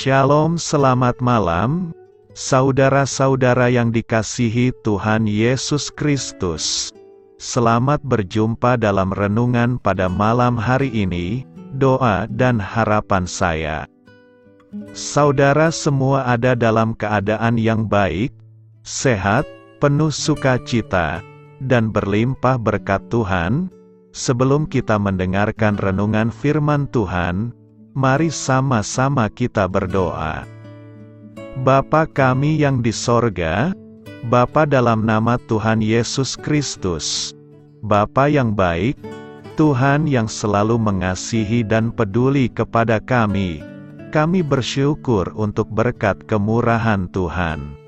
Shalom, selamat malam, saudara-saudara yang dikasihi Tuhan Yesus Kristus. Selamat berjumpa dalam renungan pada malam hari ini, doa dan harapan saya. Saudara semua ada dalam keadaan yang baik, sehat, penuh sukacita, dan berlimpah berkat Tuhan. Sebelum kita mendengarkan renungan firman Tuhan, mari sama-sama kita berdoa. Bapa kami yang di sorga, Bapa dalam nama Tuhan Yesus Kristus, Bapa yang baik, Tuhan yang selalu mengasihi dan peduli kepada kami bersyukur untuk berkat kemurahan Tuhan.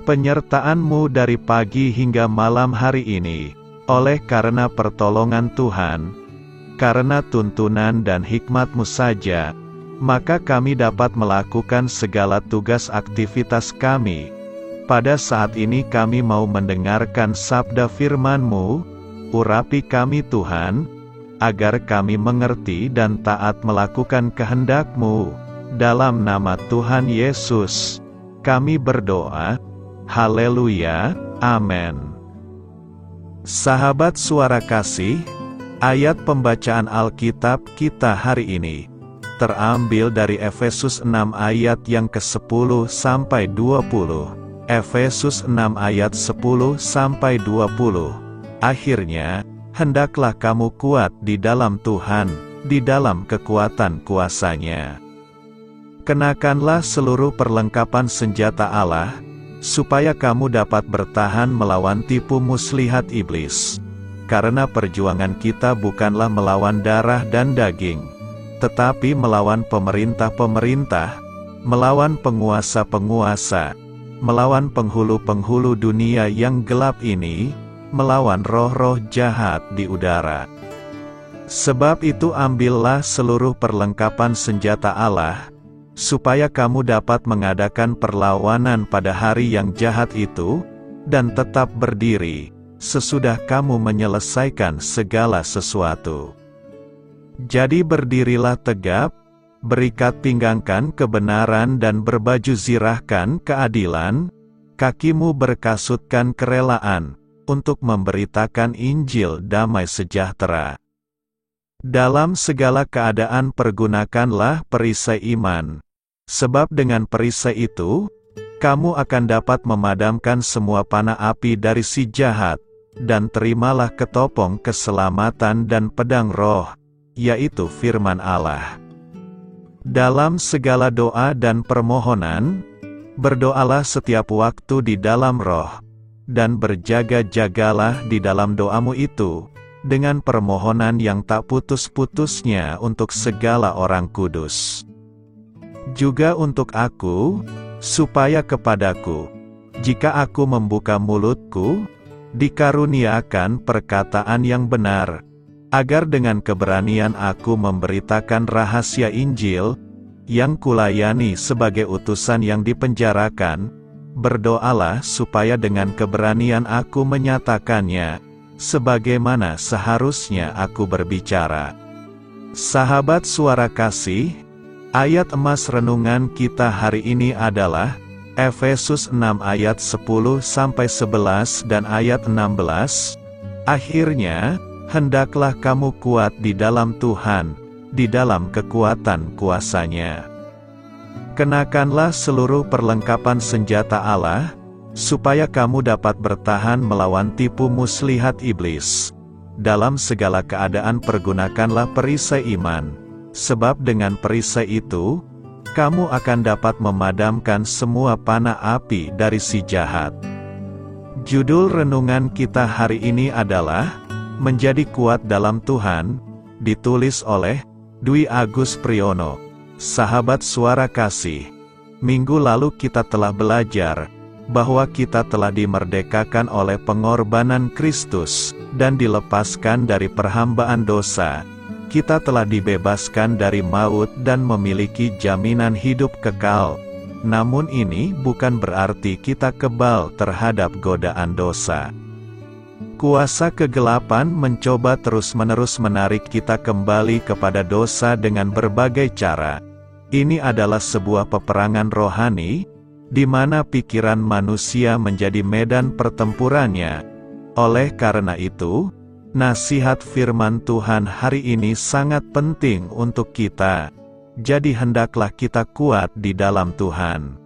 Penyertaan-Mu dari pagi hingga malam hari ini, oleh karena pertolongan Tuhan, karena tuntunan dan hikmat-Mu saja, maka kami dapat melakukan segala tugas aktivitas kami. Pada saat ini kami mau mendengarkan sabda firman-Mu, urapi kami Tuhan, agar kami mengerti dan taat melakukan kehendak-Mu. Dalam nama Tuhan Yesus, kami berdoa. Haleluya, amin. Sahabat suara kasih, ayat pembacaan Alkitab kita hari ini terambil dari Efesus 6 ayat yang ke-10 sampai 20. Efesus 6 ayat 10 sampai 20. Akhirnya, hendaklah kamu kuat di dalam Tuhan, di dalam kekuatan kuasa-Nya. Kenakanlah seluruh perlengkapan senjata Allah, supaya kamu dapat bertahan melawan tipu muslihat iblis. Karena perjuangan kita bukanlah melawan darah dan daging, tetapi melawan pemerintah-pemerintah, melawan penguasa-penguasa, melawan penghulu-penghulu dunia yang gelap ini, melawan roh-roh jahat di udara. Sebab itu ambillah seluruh perlengkapan senjata Allah, supaya kamu dapat mengadakan perlawanan pada hari yang jahat itu, dan tetap berdiri, sesudah kamu menyelesaikan segala sesuatu. Jadi berdirilah tegap, berikat pinggangkan kebenaran dan berbaju zirahkan keadilan, kakimu berkasutkan kerelaan, untuk memberitakan Injil damai sejahtera. Dalam segala keadaan pergunakanlah perisai iman, sebab dengan perisai itu, kamu akan dapat memadamkan semua panah api dari si jahat, dan terimalah ketopong keselamatan dan pedang roh, yaitu firman Allah. Dalam segala doa dan permohonan, berdoalah setiap waktu di dalam roh, dan berjaga-jagalah di dalam doamu itu, dengan permohonan yang tak putus-putusnya untuk segala orang kudus. Juga untuk aku, supaya kepadaku, jika aku membuka mulutku, dikaruniakan perkataan yang benar, agar dengan keberanian aku memberitakan rahasia Injil, yang kulayani sebagai utusan yang dipenjarakan. Berdoalah supaya dengan keberanian aku menyatakannya, sebagaimana seharusnya aku berbicara. Sahabat suara kasih, ayat emas renungan kita hari ini adalah Efesus 6 ayat 10 sampai 11 dan ayat 16. Akhirnya, hendaklah kamu kuat di dalam Tuhan, di dalam kekuatan kuasa-Nya. Kenakanlah seluruh perlengkapan senjata Allah, supaya kamu dapat bertahan melawan tipu muslihat iblis. Dalam segala keadaan pergunakanlah perisai iman, sebab dengan perisai itu, kamu akan dapat memadamkan semua panah api dari si jahat. Judul renungan kita hari ini adalah Menjadi Kuat dalam Tuhan, ditulis oleh Dwi Agus Priyono. Sahabat suara kasih, minggu lalu kita telah belajar bahwa kita telah dimerdekakan oleh pengorbanan Kristus dan dilepaskan dari perhambaan dosa. Kita telah dibebaskan dari maut dan memiliki jaminan hidup kekal. Namun ini bukan berarti kita kebal terhadap godaan dosa. Kuasa kegelapan mencoba terus-menerus menarik kita kembali kepada dosa dengan berbagai cara. Ini adalah sebuah peperangan rohani, di mana pikiran manusia menjadi medan pertempurannya. Oleh karena itu, nasihat firman Tuhan hari ini sangat penting untuk kita. Jadi hendaklah kita kuat di dalam Tuhan.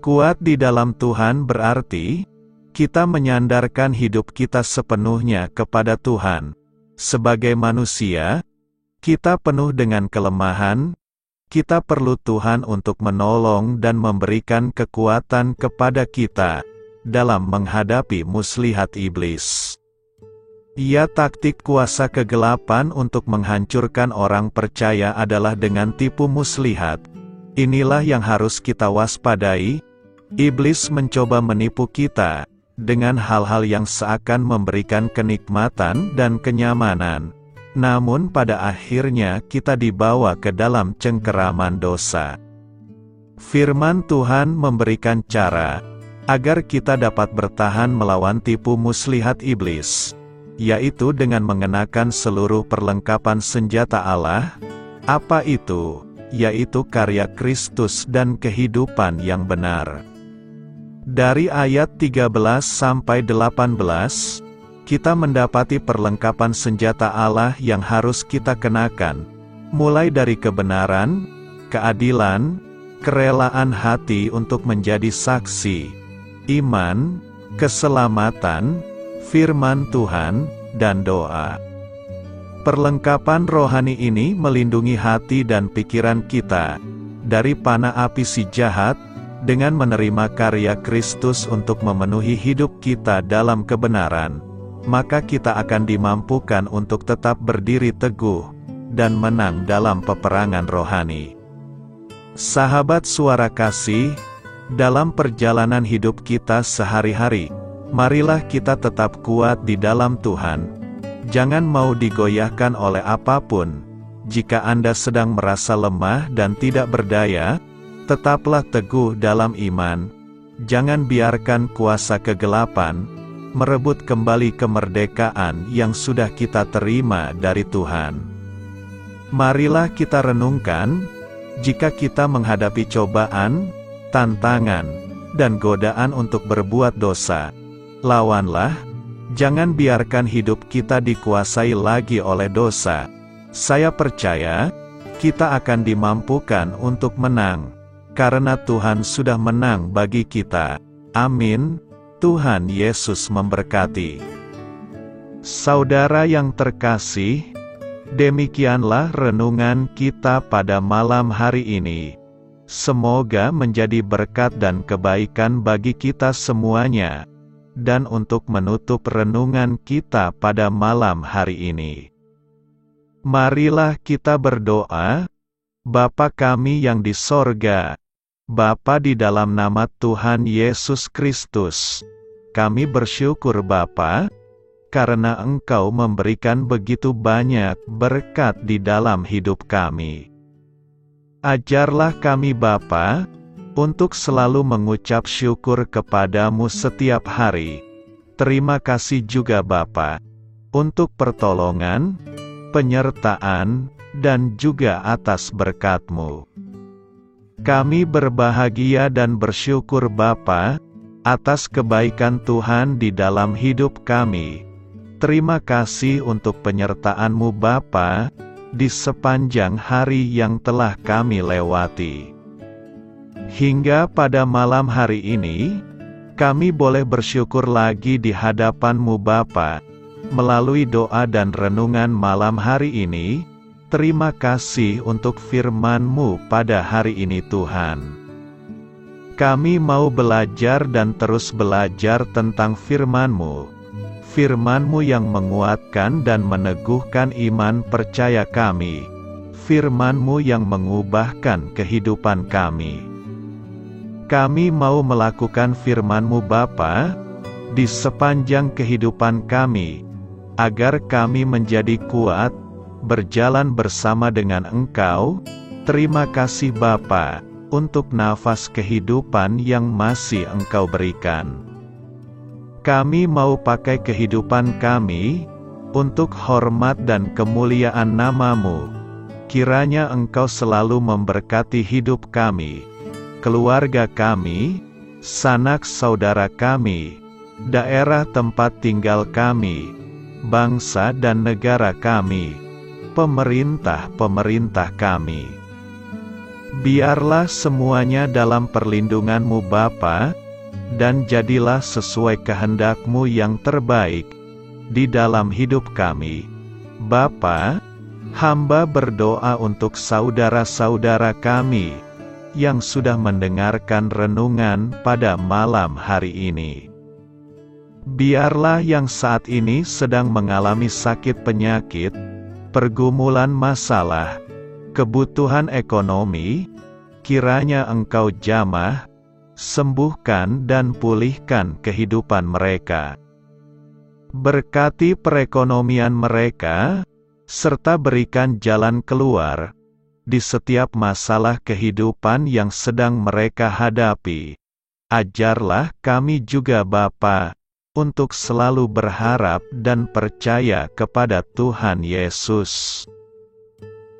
Kuat di dalam Tuhan berarti, kita menyandarkan hidup kita sepenuhnya kepada Tuhan. Sebagai manusia, kita penuh dengan kelemahan, kita perlu Tuhan untuk menolong dan memberikan kekuatan kepada kita, dalam menghadapi muslihat iblis. Ya, taktik kuasa kegelapan untuk menghancurkan orang percaya adalah dengan tipu muslihat. Inilah yang harus kita waspadai. Iblis mencoba menipu kita dengan hal-hal yang seakan memberikan kenikmatan dan kenyamanan. Namun pada akhirnya kita dibawa ke dalam cengkeraman dosa. Firman Tuhan memberikan cara agar kita dapat bertahan melawan tipu muslihat iblis, yaitu dengan mengenakan seluruh perlengkapan senjata Allah. Apa itu? Yaitu karya Kristus dan kehidupan yang benar. Dari ayat 13 sampai 18, kita mendapati perlengkapan senjata Allah yang harus kita kenakan, mulai dari kebenaran, keadilan, kerelaan hati untuk menjadi saksi, iman, keselamatan, firman Tuhan, dan doa. Perlengkapan rohani ini melindungi hati dan pikiran kita dari panah api si jahat, dengan menerima karya Kristus untuk memenuhi hidup kita dalam kebenaran. Maka kita akan dimampukan untuk tetap berdiri teguh dan menang dalam peperangan rohani. Sahabat suara kasih, dalam perjalanan hidup kita sehari-hari, marilah kita tetap kuat di dalam Tuhan. Jangan mau digoyahkan oleh apapun. Jika Anda sedang merasa lemah dan tidak berdaya, tetaplah teguh dalam iman. Jangan biarkan kuasa kegelapan merebut kembali kemerdekaan yang sudah kita terima dari Tuhan. Marilah kita renungkan, jika kita menghadapi cobaan, tantangan, dan godaan untuk berbuat dosa, lawanlah. Jangan biarkan hidup kita dikuasai lagi oleh dosa. Saya percaya, kita akan dimampukan untuk menang, karena Tuhan sudah menang bagi kita. Amin. Tuhan Yesus memberkati. Saudara yang terkasih, demikianlah renungan kita pada malam hari ini. Semoga menjadi berkat dan kebaikan bagi kita semuanya. Dan untuk menutup renungan kita pada malam hari ini, marilah kita berdoa. Bapa kami yang di sorga, Bapa, di dalam nama Tuhan Yesus Kristus, kami bersyukur Bapa, karena Engkau memberikan begitu banyak berkat di dalam hidup kami. Ajarlah kami Bapa, untuk selalu mengucap syukur kepadamu setiap hari. Terima kasih juga Bapa, untuk pertolongan, penyertaan, dan juga atas berkat-Mu. Kami berbahagia dan bersyukur Bapa, atas kebaikan Tuhan di dalam hidup kami. Terima kasih untuk penyertaan-Mu Bapa, di sepanjang hari yang telah kami lewati. Hingga pada malam hari ini, kami boleh bersyukur lagi di hadapan-Mu Bapa, melalui doa dan renungan malam hari ini. Terima kasih untuk firman-Mu pada hari ini Tuhan. Kami mau belajar dan terus belajar tentang firman-Mu. Firman-Mu yang menguatkan dan meneguhkan iman percaya kami. Firman-Mu yang mengubahkan kehidupan kami. Kami mau melakukan firman-Mu Bapa, di sepanjang kehidupan kami, agar kami menjadi kuat, berjalan bersama dengan Engkau. Terima kasih Bapa, untuk nafas kehidupan yang masih Engkau berikan. Kami mau pakai kehidupan kami, untuk hormat dan kemuliaan nama-Mu. Kiranya Engkau selalu memberkati hidup kami, keluarga kami, sanak saudara kami, daerah tempat tinggal kami, bangsa dan negara kami, pemerintah-pemerintah kami. Biarlah semuanya dalam perlindungan-Mu Bapa, dan jadilah sesuai kehendak-Mu yang terbaik di dalam hidup kami. Bapa, hamba berdoa untuk saudara-saudara kami yang sudah mendengarkan renungan pada malam hari ini. Biarlah yang saat ini sedang mengalami sakit penyakit, pergumulan masalah, kebutuhan ekonomi, kiranya Engkau jamah, sembuhkan dan pulihkan kehidupan mereka. Berkati perekonomian mereka, serta berikan jalan keluar di setiap masalah kehidupan yang sedang mereka hadapi. Ajarlah kami juga Bapa, untuk selalu berharap dan percaya kepada Tuhan Yesus.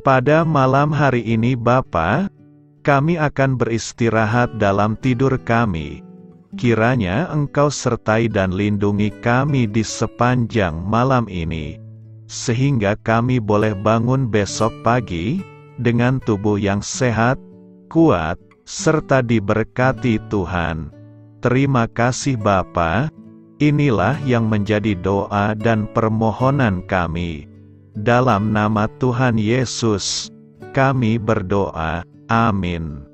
Pada malam hari ini Bapa, kami akan beristirahat dalam tidur kami. Kiranya Engkau sertai dan lindungi kami di sepanjang malam ini, sehingga kami boleh bangun besok pagi dengan tubuh yang sehat, kuat, serta diberkati Tuhan. Terima kasih Bapa. Inilah yang menjadi doa dan permohonan kami. Dalam nama Tuhan Yesus, kami berdoa. Amin.